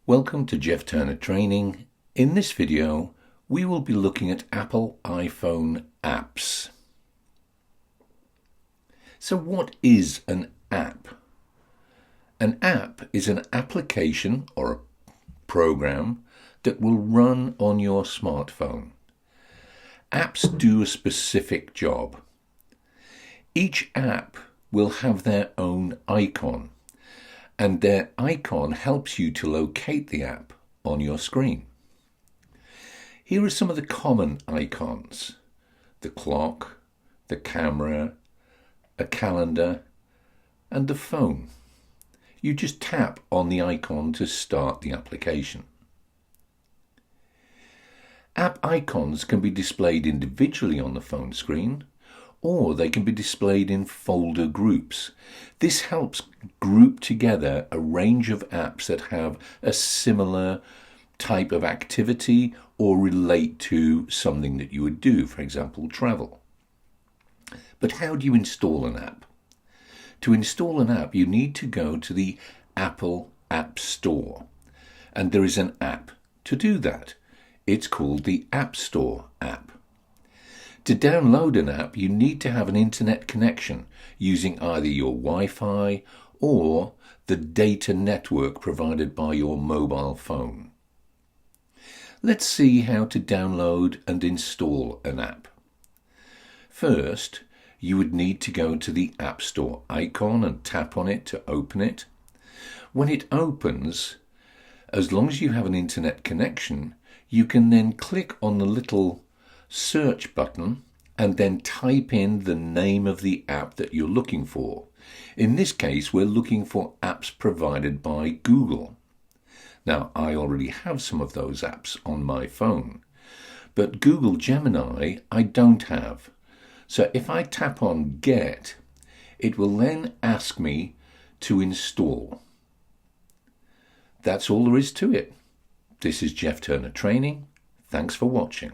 Welcome to Jeff Turner Training. In this video, we will be looking at Apple iPhone apps. So what is an app? An app is an application or a program that will run on your smartphone. Apps do a specific job. Each app will have their own icon, and their icon helps you to locate the app on your screen. Here are some of the common icons: the clock, the camera, a calendar, and the phone. You just tap on the icon to start the application. App icons can be displayed individually on the phone screen, or they can be displayed in folder groups. This helps group together a range of apps that have a similar type of activity or relate to something that you would do, for example, travel. But how do you install an app? To install an app, you need to go to the Apple App Store, and there is an app to do that. It's called the App Store app. To download an app, you need to have an internet connection using either your Wi-Fi or the data network provided by your mobile phone. Let's see how to download and install an app. First, you would need to go to the App Store icon and tap on it to open it. When it opens, as long as you have an internet connection, you can then click on the little search button and then type in the name of the app that you're looking for. In this case, we're looking for apps provided by Google. Now, I already have some of those apps on my phone, but Google Gemini I don't have. So if I tap on Get, it will then ask me to install. That's all there is to it. This is Jeff Turner Training. Thanks for watching.